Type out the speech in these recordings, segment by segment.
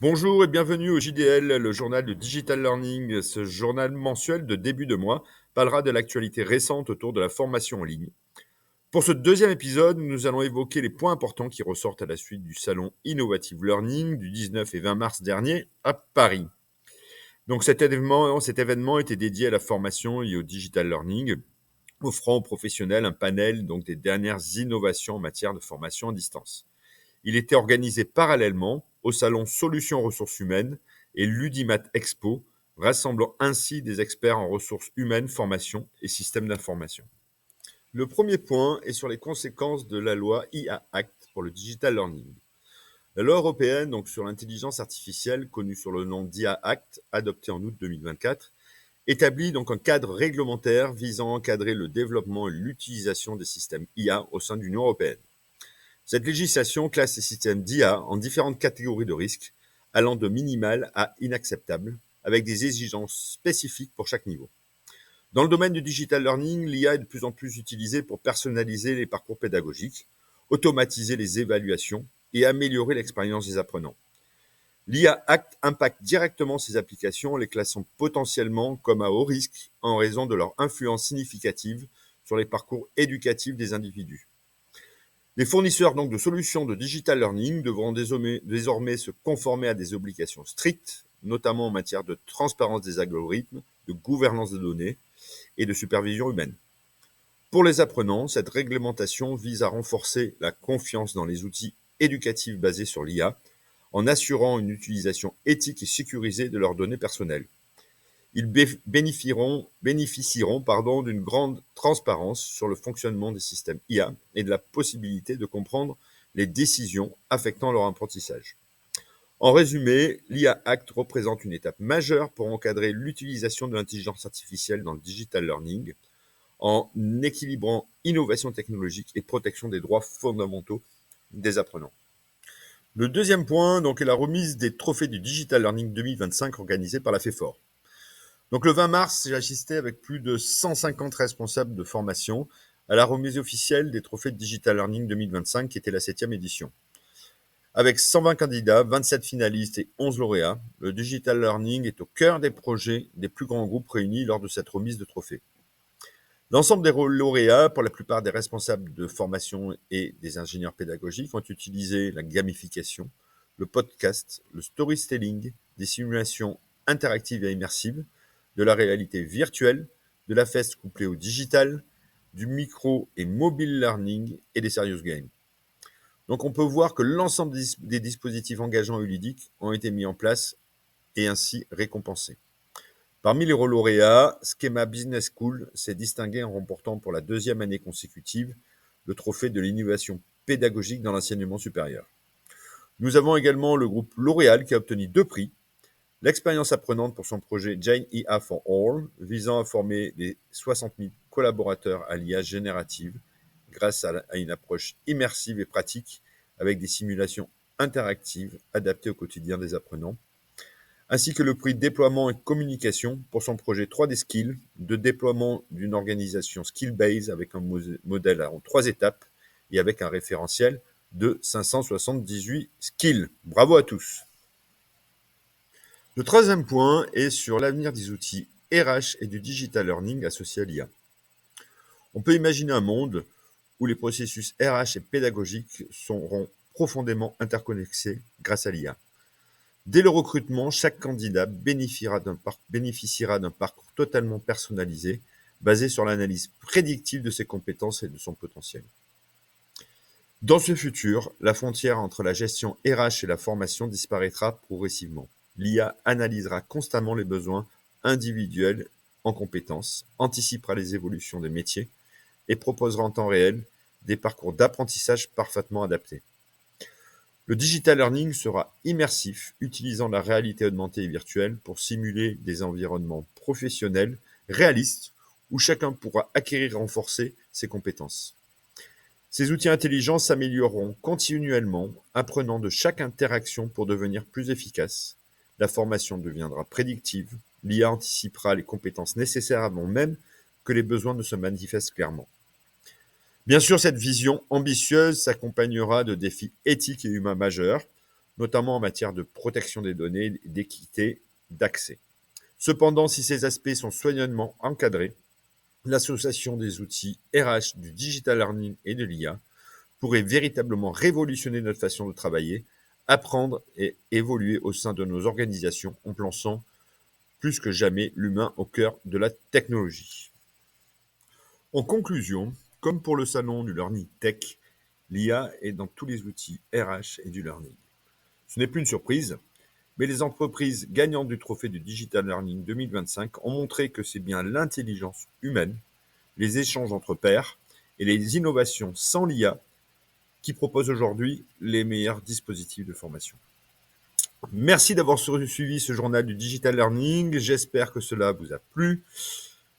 Bonjour et bienvenue au JDL, le journal de Digital Learning. Ce journal mensuel de début de mois parlera de l'actualité récente autour de la formation en ligne. Pour ce deuxième épisode, nous allons évoquer les points importants qui ressortent à la suite du salon Innovative Learning du 19 et 20 mars dernier à Paris. Donc cet événement était dédié à la formation et au digital learning, offrant aux professionnels un panel des dernières innovations en matière de formation à distance. Il était organisé parallèlement au salon Solutions ressources humaines et l'Udimat Expo, rassemblant ainsi des experts en ressources humaines, formation et systèmes d'information. Le premier point est sur les conséquences de la loi IA Act pour le digital learning. La loi européenne sur l'intelligence artificielle, connue sous le nom d'IA Act, adoptée en août 2024, établit un cadre réglementaire visant à encadrer le développement et l'utilisation des systèmes IA au sein de l'Union européenne. Cette législation classe les systèmes d'IA en différentes catégories de risques, allant de minimal à inacceptable, avec des exigences spécifiques pour chaque niveau. Dans le domaine du digital learning, l'IA est de plus en plus utilisée pour personnaliser les parcours pédagogiques, automatiser les évaluations et améliorer l'expérience des apprenants. L'IA Act impacte directement ces applications en les classant potentiellement comme à haut risque en raison de leur influence significative sur les parcours éducatifs des individus. Les fournisseurs de solutions de digital learning devront désormais se conformer à des obligations strictes, notamment en matière de transparence des algorithmes, de gouvernance des données et de supervision humaine. Pour les apprenants, cette réglementation vise à renforcer la confiance dans les outils éducatifs basés sur l'IA, en assurant une utilisation éthique et sécurisée de leurs données personnelles. Ils bénéficieront d'une grande transparence sur le fonctionnement des systèmes IA et de la possibilité de comprendre les décisions affectant leur apprentissage. En résumé, l'IA Act représente une étape majeure pour encadrer l'utilisation de l'intelligence artificielle dans le digital learning, en équilibrant innovation technologique et protection des droits fondamentaux des apprenants. Le deuxième point est la remise des trophées du Digital Learning 2025 organisée par la FEFOR. Le 20 mars, j'ai assisté avec plus de 150 responsables de formation à la remise officielle des trophées de Digital Learning 2025, qui était la 7e édition. Avec 120 candidats, 27 finalistes et 11 lauréats, le Digital Learning est au cœur des projets des plus grands groupes réunis lors de cette remise de trophées. L'ensemble des lauréats, pour la plupart des responsables de formation et des ingénieurs pédagogiques, ont utilisé la gamification, le podcast, le storytelling, des simulations interactives et immersives, de la réalité virtuelle, de la FEST couplée au digital, du micro et mobile learning et des serious games. Donc on peut voir que l'ensemble des dispositifs engageants et ludiques ont été mis en place et ainsi récompensés. Parmi les lauréats, Schema Business School s'est distingué en remportant pour la 2e année consécutive le trophée de l'innovation pédagogique dans l'enseignement supérieur. Nous avons également le groupe L'Oréal qui a obtenu 2 prix. L'expérience apprenante pour son projet Jane IA for All, visant à former les 60 000 collaborateurs à l'IA générative grâce à une approche immersive et pratique avec des simulations interactives adaptées au quotidien des apprenants, ainsi que le prix déploiement et communication pour son projet 3D Skill de déploiement d'une organisation skill-based avec un modèle en 3 étapes et avec un référentiel de 578 skills. Bravo à tous! Le troisième point est sur l'avenir des outils RH et du digital learning associés à l'IA. On peut imaginer un monde où les processus RH et pédagogiques seront profondément interconnectés grâce à l'IA. Dès le recrutement, chaque candidat bénéficiera d'un parcours totalement personnalisé, basé sur l'analyse prédictive de ses compétences et de son potentiel. Dans ce futur, la frontière entre la gestion RH et la formation disparaîtra progressivement. L'IA analysera constamment les besoins individuels en compétences, anticipera les évolutions des métiers et proposera en temps réel des parcours d'apprentissage parfaitement adaptés. Le digital learning sera immersif, utilisant la réalité augmentée et virtuelle pour simuler des environnements professionnels réalistes où chacun pourra acquérir et renforcer ses compétences. Ces outils intelligents s'amélioreront continuellement, apprenant de chaque interaction pour devenir plus efficaces. La formation deviendra prédictive, l'IA anticipera les compétences nécessaires avant même que les besoins ne se manifestent clairement. Bien sûr, cette vision ambitieuse s'accompagnera de défis éthiques et humains majeurs, notamment en matière de protection des données, d'équité, d'accès. Cependant, si ces aspects sont soigneusement encadrés, l'association des outils RH, du digital learning et de l'IA pourrait véritablement révolutionner notre façon de travailler, apprendre et évoluer au sein de nos organisations en plaçant plus que jamais l'humain au cœur de la technologie. En conclusion, comme pour le salon du Learning Tech, l'IA est dans tous les outils RH et du learning. Ce n'est plus une surprise, mais les entreprises gagnantes du trophée du Digital Learning 2025 ont montré que c'est bien l'intelligence humaine, les échanges entre pairs et les innovations sans l'IA qui proposent aujourd'hui les meilleurs dispositifs de formation. Merci d'avoir suivi ce journal du Digital Learning. J'espère que cela vous a plu.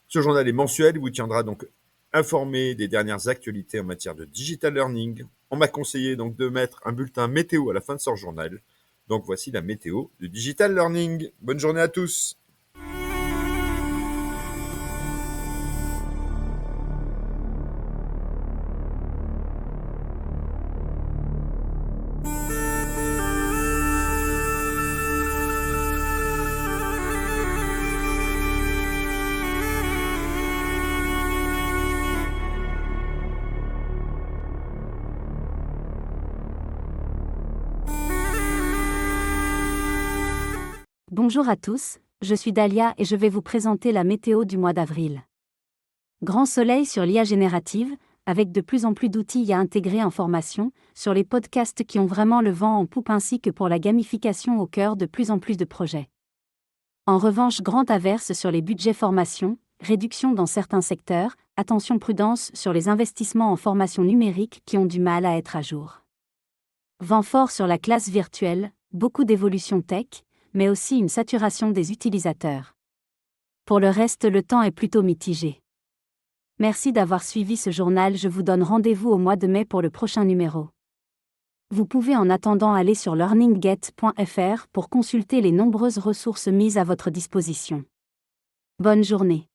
Ce journal est mensuel. Il vous tiendra donc informé des dernières actualités en matière de Digital Learning. On m'a conseillé donc de mettre un bulletin météo à la fin de ce journal. Donc voici la météo du Digital Learning. Bonne journée à tous. Bonjour à tous, je suis Dalia et je vais vous présenter la météo du mois d'avril. Grand soleil sur l'IA générative, avec de plus en plus d'outils à intégrer en formation, sur les podcasts qui ont vraiment le vent en poupe ainsi que pour la gamification au cœur de plus en plus de projets. En revanche, grande averse sur les budgets formation, réduction dans certains secteurs, attention prudence sur les investissements en formation numérique qui ont du mal à être à jour. Vent fort sur la classe virtuelle, beaucoup d'évolutions tech, mais aussi une saturation des utilisateurs. Pour le reste, le temps est plutôt mitigé. Merci d'avoir suivi ce journal, je vous donne rendez-vous au mois de mai pour le prochain numéro. Vous pouvez en attendant aller sur learninggate.fr pour consulter les nombreuses ressources mises à votre disposition. Bonne journée.